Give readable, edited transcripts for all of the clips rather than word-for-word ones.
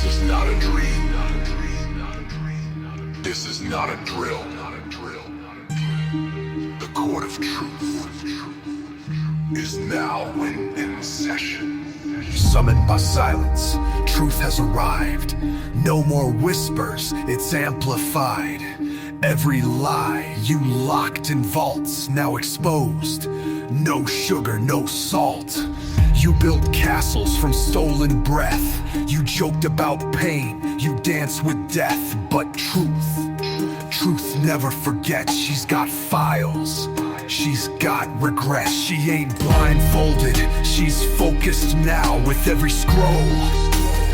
This is not a dream. This is not a drill. The court of truth is now in session. Summoned by silence, truth has arrived. No more whispers, it's amplified. Every lie you locked in vaults, now exposed. No sugar, no salt. You built castles from stolen breath. You joked about pain, you danced with death. But truth never forgets. She's got files, she's got regrets. She ain't blindfolded, she's focused now. With every scroll,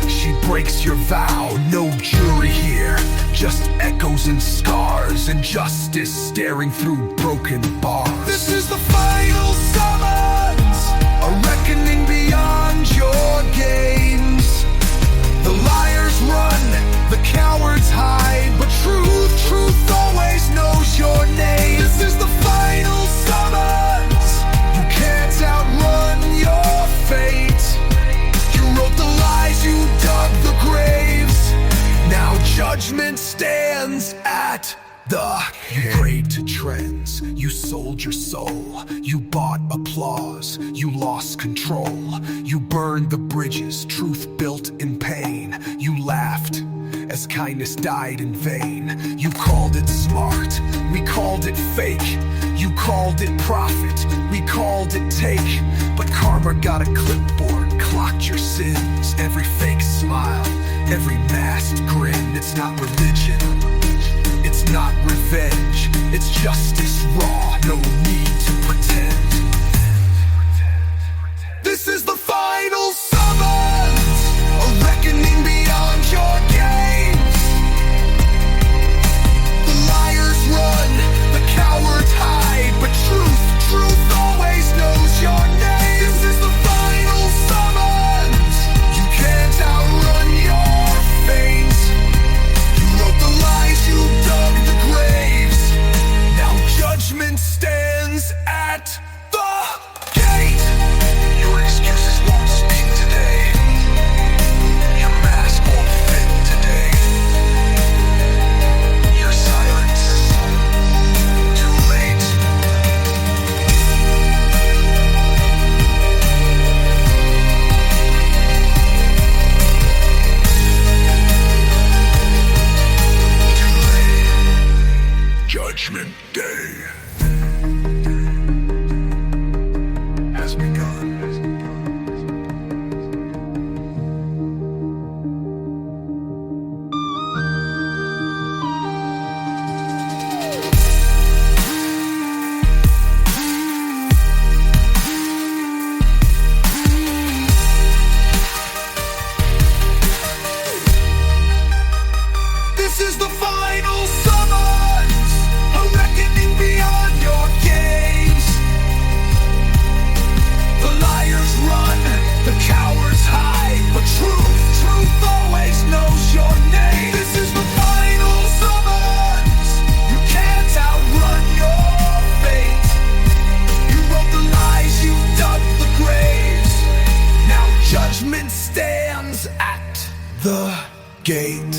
she breaks your vow. No jury here, just echoes and scars, and justice staring through broken bars. This is the final summons, a reckoning beyond your games. The liars run, the cowards hide, but truth always knows your name. This is the final summons, you can't outrun your fate. You wrote the lies, you dug the graves. Now judgment stands at the prayed to trends, you sold your soul. You bought applause, you lost control. You burned the bridges truth built in pain. You laughed as kindness died in vain. You called it smart, we called it fake. You called it profit, we called it take. But karma got a clipboard, clocked your sins. Every fake smile, every masked grin. It's not religion, it's not revenge, it's justice raw, no need to pretend. This is the final summons, a reckoning beyond your games. The liars run, the cowards hide, but truth always knows your name. This is the final summons, you can't outrun your fate. You wrote the lies, you dug the graves. Now judgment stands at the gate. Your excuses won't speak today. Your mask won't fit today. Your silence, too late. Too late. Judgment Day has begun. This is the final summons, a reckoning beyond your games. The liars run, the cowards hide, but truth always knows your name. This is the final summons, you can't outrun your fate. You wrote the lies, you dug the graves. Now judgment stands at the gate.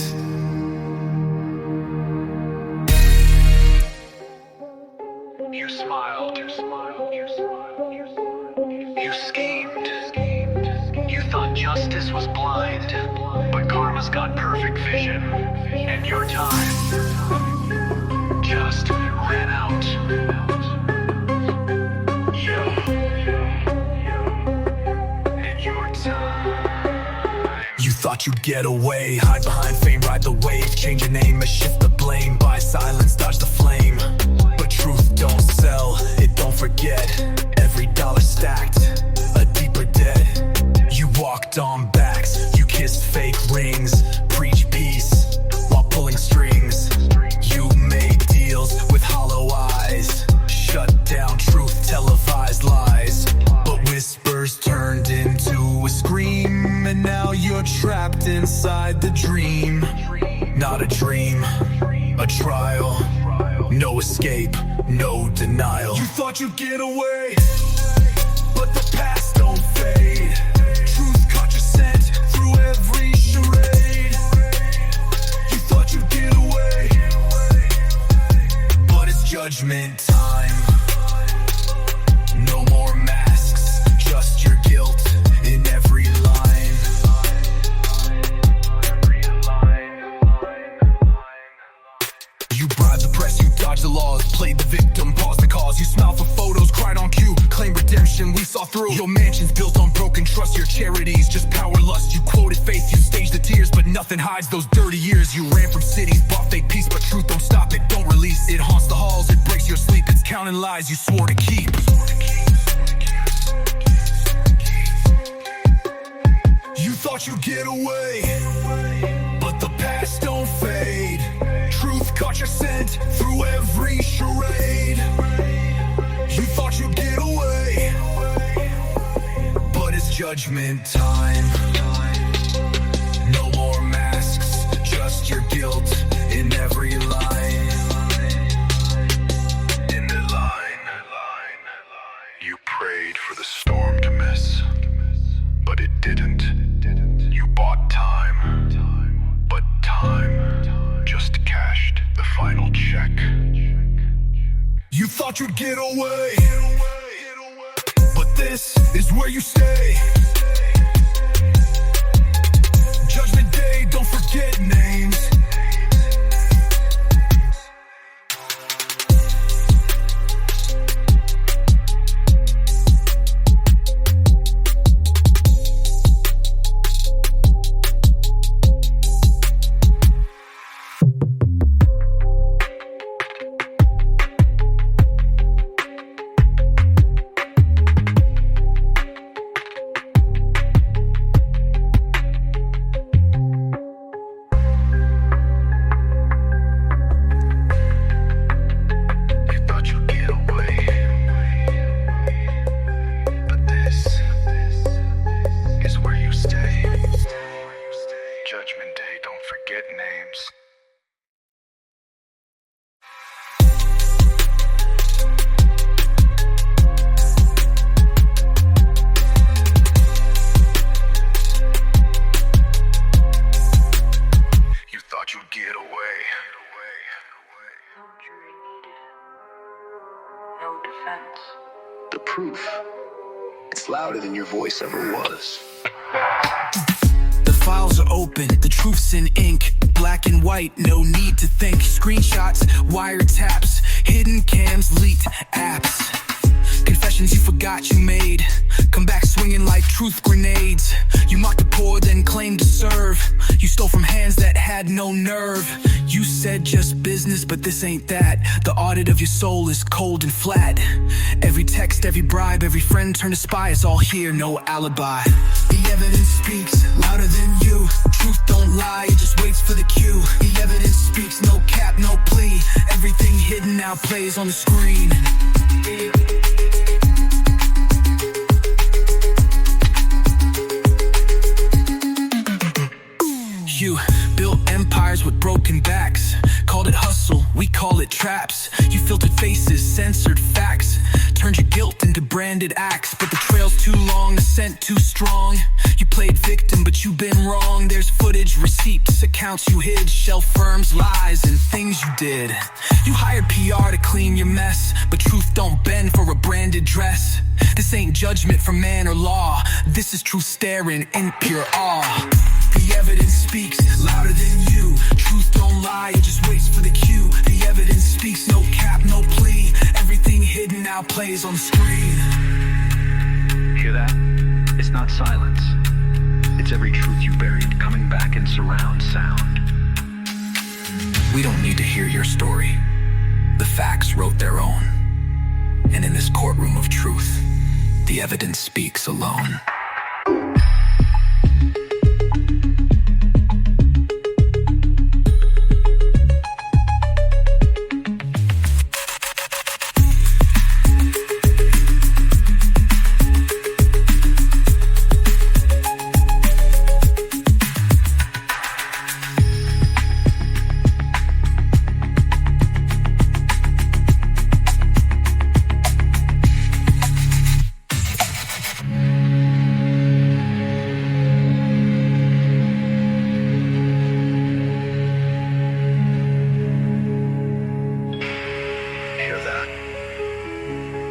You smiled. You schemed. You thought justice was blind, but karma's got perfect vision, and your time just ran out. And your time. You thought you'd get away, hide behind fame, ride the wave. Change your name, shift the blame, buy silence, dodge the flame. But truth don't sell, it don't forget. Every dollar stacked, a deeper debt. You walked on backs, you kissed fake rings. Preach peace while pulling strings. You made deals with hollow eyes. Shut down truth, televised lies. But whispers turned into a scream. And now you're trapped inside the dream. Not a dream, a trial. No escape, no denial. You thought you'd get away, but the past don't fade. Truth caught your scent through every charade. manipulation we saw through. Your mansion's built on broken trust, your charities just power lust. You quoted faith, you staged the tears, but nothing hides those dirty years. You ran from cities, bought fake peace, but truth don't stop it, don't release. It haunts the halls, it breaks your sleep, it's counting lies you swore to keep. You thought you'd get away, but the past don't fade. Truth caught your scent through every charade. You thought you'd get away, but it's judgment time. No more masks, just your guilt in every line. In the line, you prayed for the storm to miss, but it didn't. You bought time, but time just cashed the final check. You thought you'd get away, but this is where you stay. Judgment Day, don't forget names. Judgment Day, don't forget names. You thought you'd get away. No jury needed. No defense. The proof, it's louder than your voice ever was. The files are open, the truth's in ink. Black and white, no need to think. Screenshots, wiretaps, hidden cams, leaked apps. Confessions you forgot you made, come back swinging like truth grenades. You mocked the poor, then claimed to serve. You stole from hands that had no nerve. You said just business, but this ain't that. The audit of your soul is cold and flat. Every text, every bribe, every friend turned to spy. It's all here, no alibi. The evidence speaks louder than you. Truth don't lie, it just waits for the cue. The evidence speaks, no cap, no plea. Everything hidden now plays on the screen. You built empires with broken backs, called it hustle, we call it traps. You filtered faces, censored facts, turned your guilt into branded acts. But the trail's too long, the scent too strong. You played victim, but you've been wrong. There's footage, receipts, accounts you hid, shell firms, lies, and things you did. You hired PR to clean your mess, but truth don't bend for a branded dress. This ain't judgment for man or law, this is truth staring in pure awe. The evidence speaks louder than you. Truth don't lie, it just waits for the cue. The evidence speaks, no cap, no plea. Everything hidden now plays on the screen. Hear that? It's not silence. It's every truth you buried coming back in surround sound. We don't need to hear your story. The facts wrote their own. And in this courtroom of truth, the evidence speaks alone.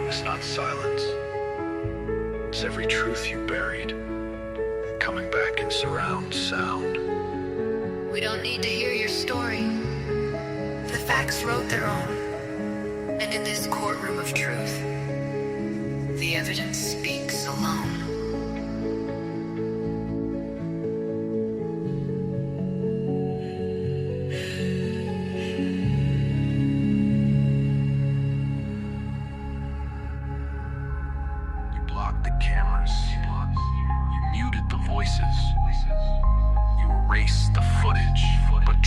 It's not silence. It's every truth you buried, coming back in surround sound. We don't need to hear your story. The facts wrote their own. And in this courtroom of truth, The evidence speaks alone. You blocked the cameras. You muted the voices. You erased the footage. But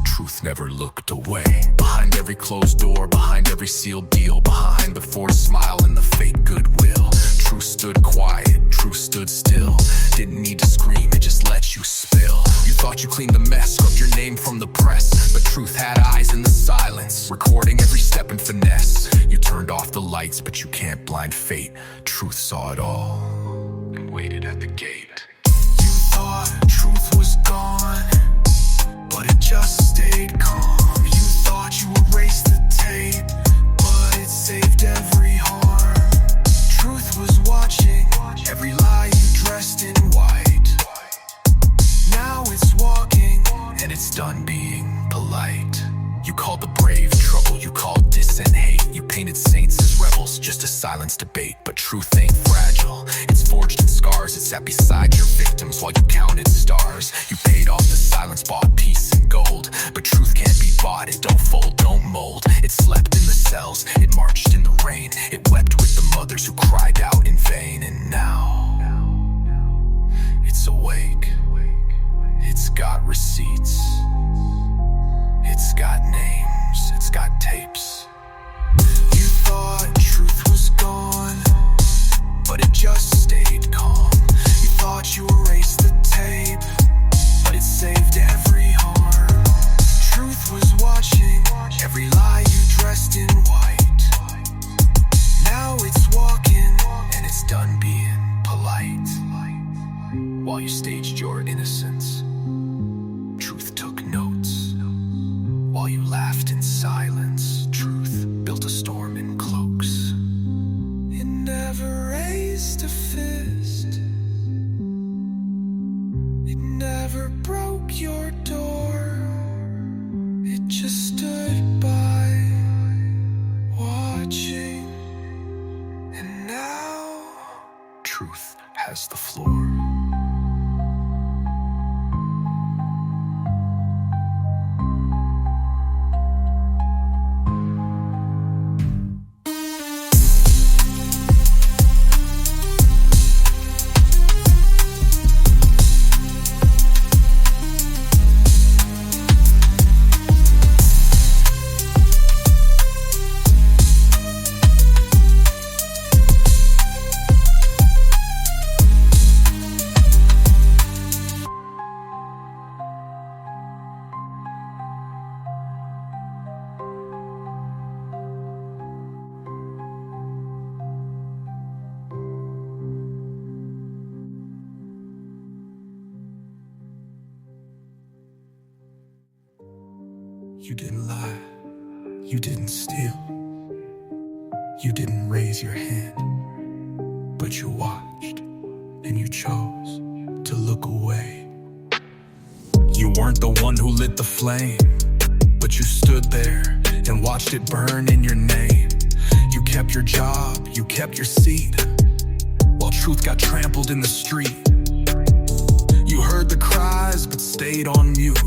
truth never looked away. Behind every closed door, behind every sealed deal, behind the forced smile and the fake goodwill, truth stood quiet, truth stood still. Didn't need to scream, it just let you spill. You thought you cleaned the mess, scrubbed your name from the press, but truth had eyes in the silence, recording every step in finesse. You turned off the lights, but you can't blind fate. Truth saw it all and waited at the gate. You thought truth was gone, but it just stayed calm. You thought you erased the tape, but it saved every harm. Truth was watching every lie you dressed in white. Now it's walking, and it's done being polite. You called the brave trouble, you called dissent hate. You painted saints as rebels just to silence debate. But truth ain't fragile, it's forged in scars. It sat beside your victims while you counted stars. You paid off the silence, bought peace and gold. But truth can't be bought, it don't fold, don't mold. It slept in the cells, it marched in the rain. It wept with the mothers who cried out in vain. And now, it's awake. It's got receipts. It's got names, it's got tapes. You thought truth was gone, but it just stayed calm. You thought you erased the tape, but it saved every harm. Truth was watching every lie you dressed in white. Now it's walking, and it's done being polite. While you staged your innocence, truth took notes. While you laughed in silence, truth built a storm in cloaks. It never raised a fist. It never broke your door. It just stood by, watching. And now, truth has the floor. You didn't lie, you didn't steal, you didn't raise your hand, but you watched and you chose to look away. You weren't the one who lit the flame, but you stood there and watched it burn in your name. You kept your job, you kept your seat, while truth got trampled in the street. You heard the cries but stayed on mute.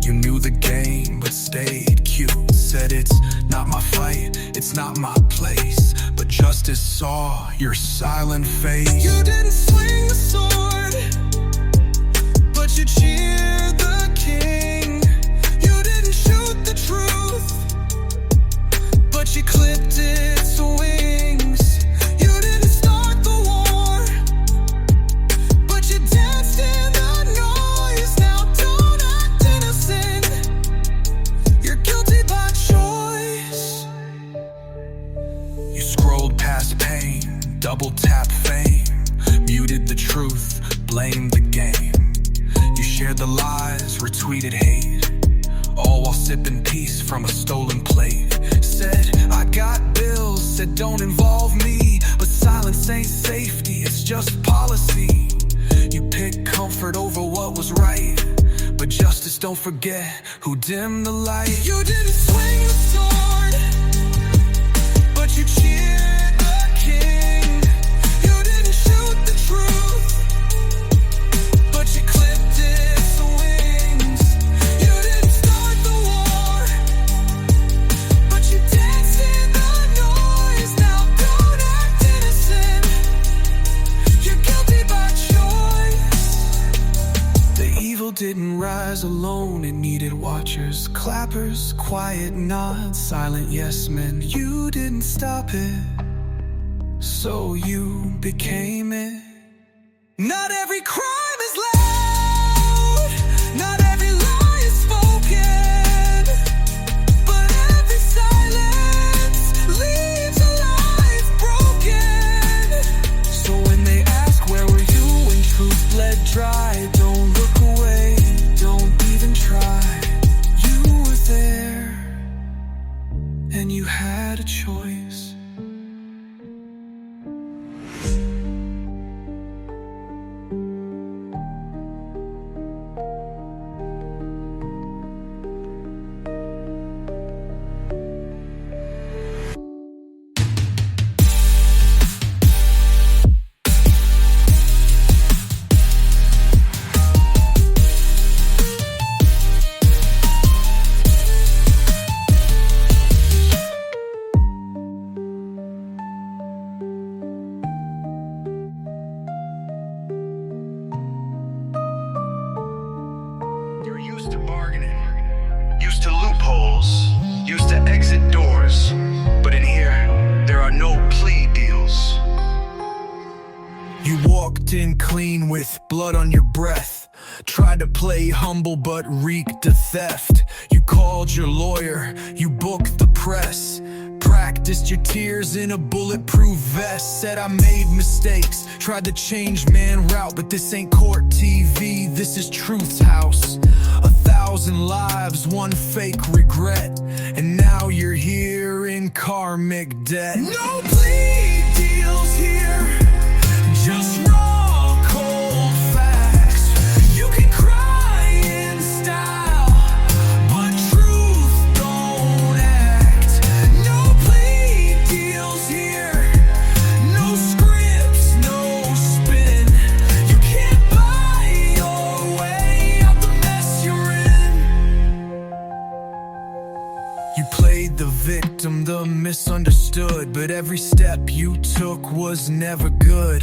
You knew the game, but stayed cute. Said it's not my fight, it's not my place, but justice saw your silent face. You didn't swing the sword, but you cheered the king. You didn't shoot the truth, but you clipped its wings. You didn't start the war, but you danced in the noise. Now don't act innocent, you're guilty by choice. You scrolled past pain, double tap fame, muted the truth, blamed the game. You shared the lies, retweeted hate, all while sipping peace from a stolen plate. Said, I got bills, said don't involve me, but silence ain't safety, it's just policy. You picked comfort over what was right, but justice, don't forget who dimmed the light. You didn't swing the sword, but you cheered the Evil didn't rise alone, it needed watchers, clappers, quiet nods, silent yes men. You didn't stop it, so you became it. Not every crime is loud, not every lie is spoken, but every silence leaves a life broken. So when they ask where were you when truth bled dry, don't look away, don't even try. You were there, and you had a choice. Used to bargaining, used to loopholes, used to exit doors. But in here, there are no plea deals. You walked in clean with blood on your breath, tried to play humble but reeked of theft. You called your lawyer, you booked the press, practiced your tears in a bulletproof vest. Said I made mistakes, tried to change man route, but this ain't court TV, this is truth's house. 1,000 lives, one fake regret, and now you're here in karmic debt. No plea deals here, just raw cold facts. You can cry in style, but truth don't act. No plea deals here, no scripts, no spin. You can't buy your way out the mess you're in. You played the victim, the misunderstood, but every step you took was never good.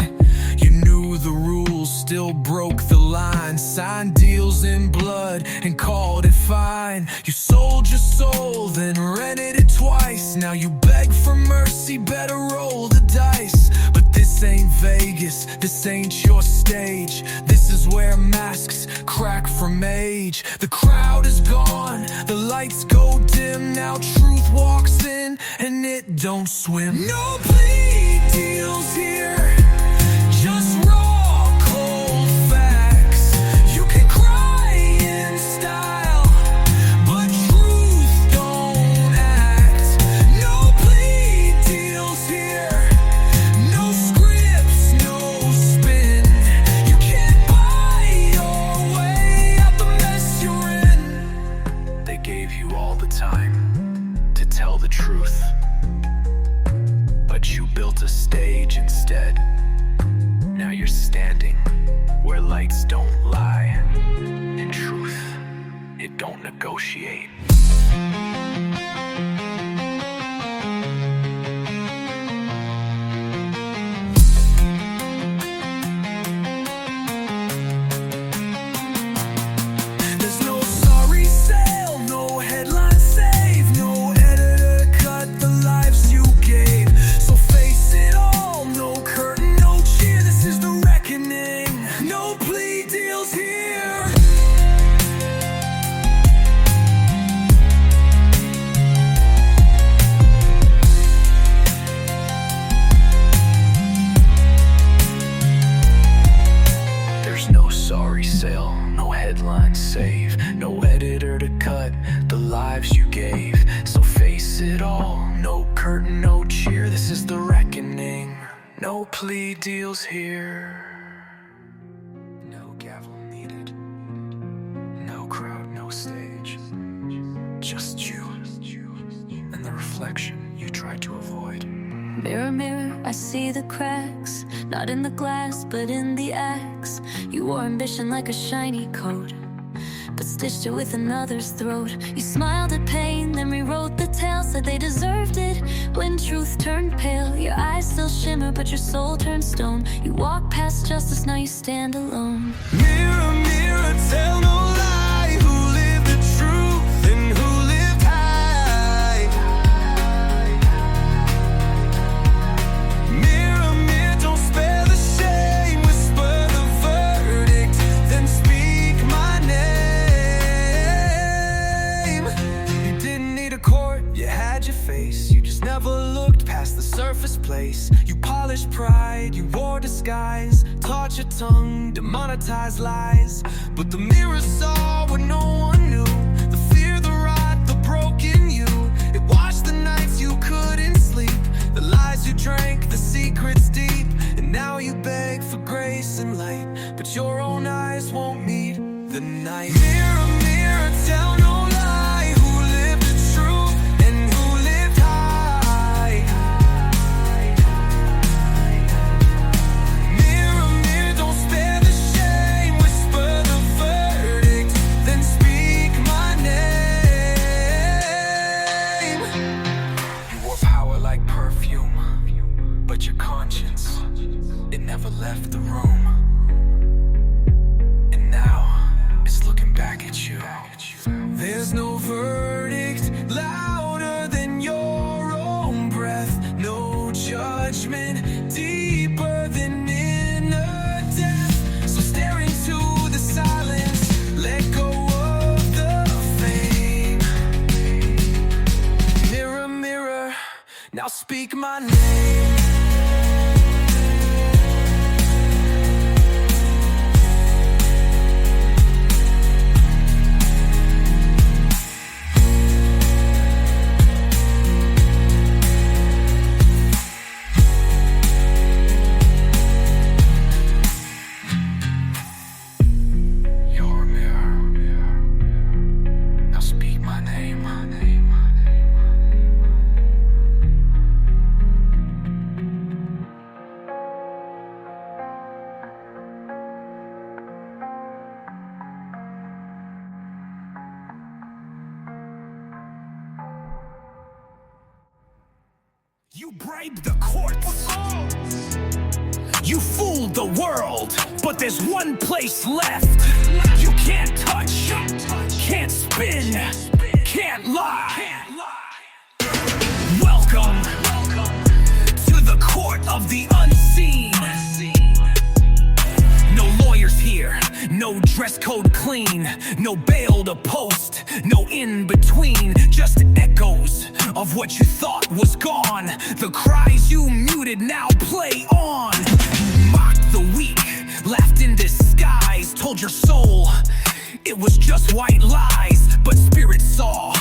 You knew the rules, still broke the line, signed deals in blood and called it fine. You sold your soul, then rented it twice. Now you beg for mercy, better roll the dice. But this ain't Vegas, this ain't your stage. This is where masks crack from age. The crowd is gone, the lights go dim. Now truth walks in and it don't swim. No plea deals here, just raw cold facts. You can cry in style, but truth don't act. No plea deals here, no scripts, no spin. You can't buy your way out the mess you're in. They gave you all the time to tell the truth, but you built a stage instead. Now you're standing where lights don't lie, and truth, it don't negotiate. There's no sorry sale, no headline save, no editor cut the lives you gave. So face it all, no curtain, no cheer, this is the reckoning. No plea deals here. There's no sorry sale, no headline save, no editor to cut the lives you gave. So face it all, no curtain, no cheer, this is the reckoning. No plea deals here. No gavel needed, no crowd, no stage, just you and the reflection you tried to avoid. Mirror, mirror, I see the cracks, not in the glass, but in the axe. You wore ambition like a shiny coat, but stitched it with another's throat. You smiled at pain, then rewrote the tale, said they deserved it when truth turned pale. Your eyes still shimmer, but your soul turned stone. You walk past justice, now you stand alone. Mirror, mirror, tell no place. You polished pride, you wore disguise, taught your tongue to monetize lies. But the mirror saw what no one knew, the fear, the rot, the broken you. It washed the nights you couldn't sleep, the lies you drank, the secrets deep. And now you beg for grace and light, but your own eyes won't meet the night. Mirror, mirror, tell no lie, who lived the truth and who lived high. Mirror, mirror, don't spare the shame, whisper the verdict, then speak my name. You wore power like perfume, but your conscience, it never left the room. And now it's looking back at you. There's no verdict louder than your own breath, no judgment deeper than inner death. So stare into the silence, let go of the fame. Mirror, mirror, now speak my name. You bribed the courts. You fooled the world, but there's one place left. You can't touch, can't spin, can't lie. Welcome to the court of the unseen. No lawyers here, no dress code clean, no bail to post, no in between, just echoes of what you thought was gone. The cries you muted now play on. You mocked the weak, laughed in disguise, told your soul it was just white lies. But spirit saw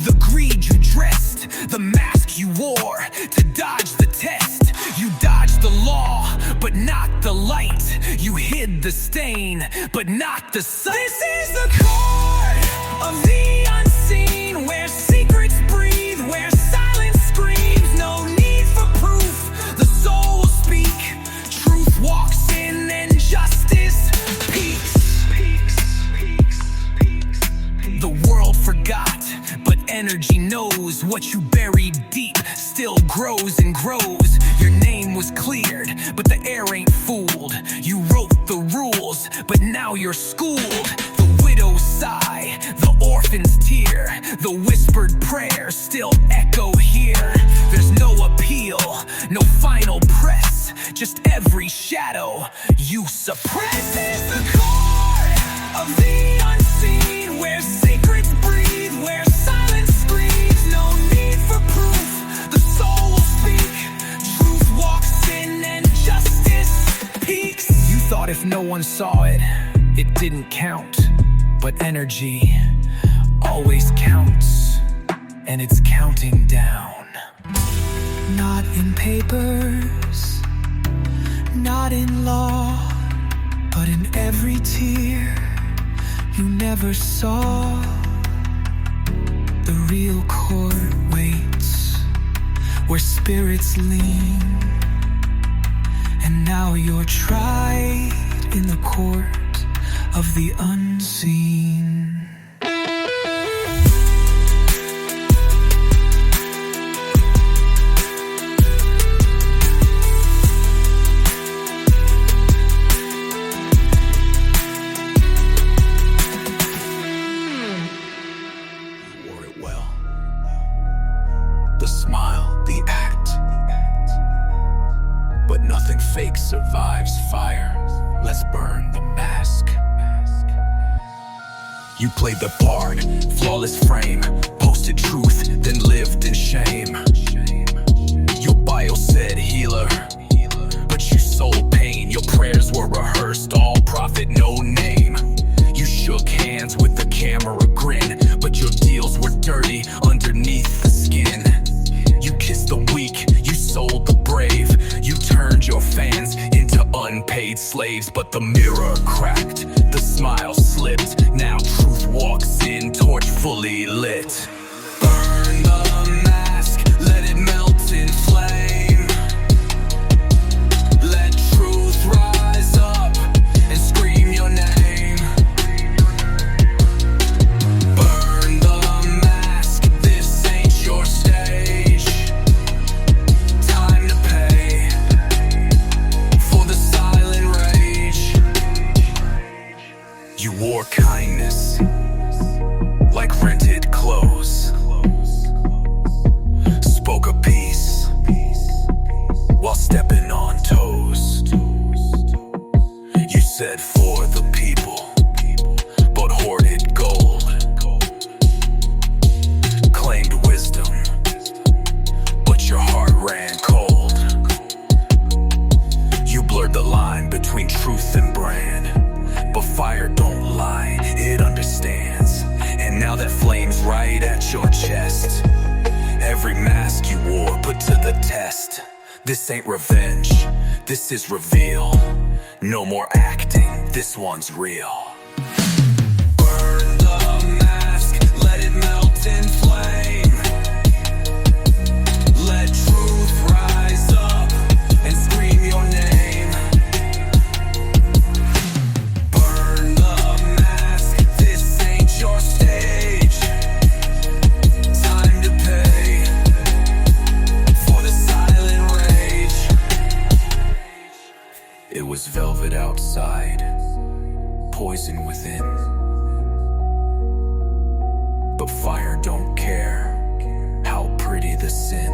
the greed you dressed, the mask you wore to dodge the test. You dodged the law, but not the light. You hid the stain, but not the sight. This is the court of the unseen, where secrets breathe, where silence screams. No need for proof, the soul will speak. Truth walks in and justice peaks. The world forgot, but energy knows. What you buried deep still grows and grows. Your name was cleared, but the air ain't fooled. You wrote the rules, but now you're schooled. The widow's sigh, the orphan's tear, the whispered prayers still echo here. There's no appeal, no final press, just every shadow you suppress. This is the court of the unseen, where secrets breathe, where silence screams. No need for proof, the soul will speak. Truth walks in and justice peaks. You thought if no one saw it, it didn't count. But energy always counts, and it's counting down. Not in papers, not in law, but in every tear you never saw. The real court waits, where spirits lean. And now you're tried in the court of the unseen. Fake survives fire. Let's burn the mask. You played the part, flawless frame, posted truth, then lived in shame. Your smile said healer, but you sold pain. Your prayers were rehearsed, all profit, no name. You shook hands with the camera grin, but your deals were dirty underneath the skin. You kissed the weak, you sold the brave. You turned your fans into unpaid slaves. But the mirror cracked, the smile slipped. Now truth walks in, torch fully lit. Burn the mask, let it melt in flame. Let truth rise up and scream your name. Burn the mask, this ain't your stage. Time to pay for the silent rage. You wore kindness like rented clothes, spoke a peace while stepping on toes. You said for the people, but hoarded gold. Claimed wisdom, but your heart ran cold. You blurred the line between truth and brand, but fire don't lie, it understands. And now that flame's right at your chest. Every mask you wore put to the test. This ain't revenge, this is reveal. No more acting, this one's real. Burn the mask, let it melt in flame. Let truth rise up and scream your name. Burn the mask, this ain't your stage. Time to pay for the silent rage. It was velvet outside, poison within. But fire don't care how pretty the sin.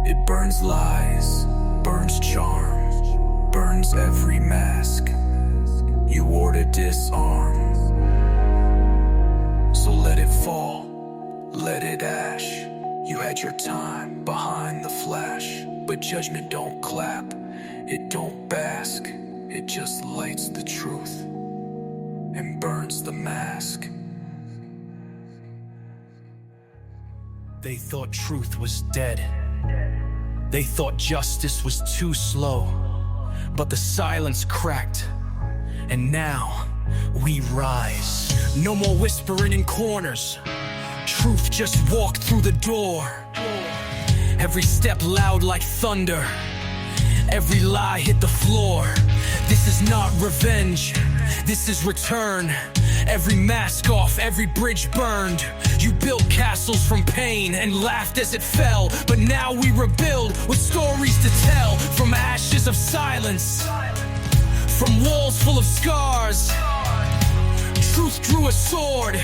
It burns lies, burns charm, burns every mask you wore to disarm. So let it fall, let it ash. You had your time behind the flash. But judgment don't clap, it don't bask. It just lights the truth and burns the mask. They thought truth was dead. They thought justice was too slow. But the silence cracked, and now we rise. No more whispering in corners. Truth just walked through the door. Every step loud like thunder. Every lie hit the floor. This is not revenge, this is return. Every mask off, every bridge burned. You built castles from pain and laughed as it fell. But now we rebuild with stories to tell. From ashes of silence, from walls full of scars. Truth drew a sword,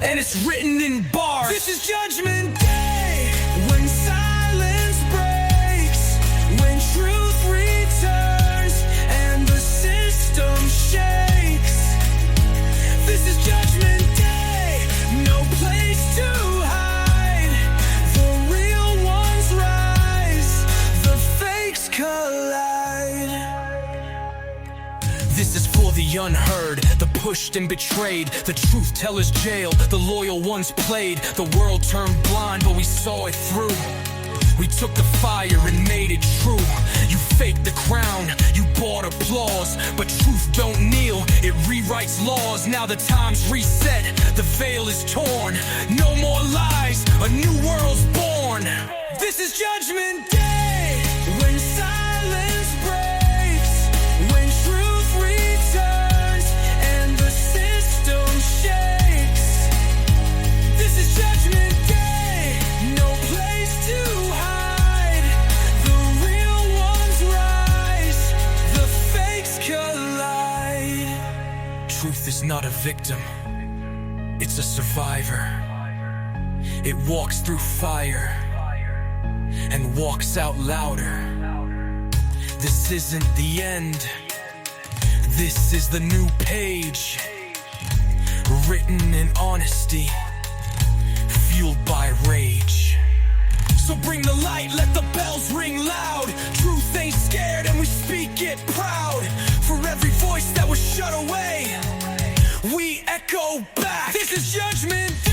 and it's written in bars. This is Judgment Day, when silence breaks, when truth returns and the system shakes. This is Judgment Day, no place to hide. The real ones rise, the fakes collide. This is for the unheard, the pushed and betrayed, the truth tellers jailed, the loyal ones played. The world turned blind, but we saw it through. We took the fire and made it true. You faked the crown, you bought applause, but truth don't kneel, it rewrites laws. Now the time's reset, the veil is torn. No more lies, a new world's born. This is Judgment Day, when silence breaks, when truth returns and the system shakes. This is Judgment Day, no place to hide. The real ones rise, the fakes collide. Truth is not a victim, it's a survivor. It walks through fire and walks out louder. This isn't the end, this is the new page, written in honesty, fueled by rage. So bring the light, let the bells ring loud. Truth ain't scared and we speak it proud. For every voice that was shut away, we echo back. This is Judgement.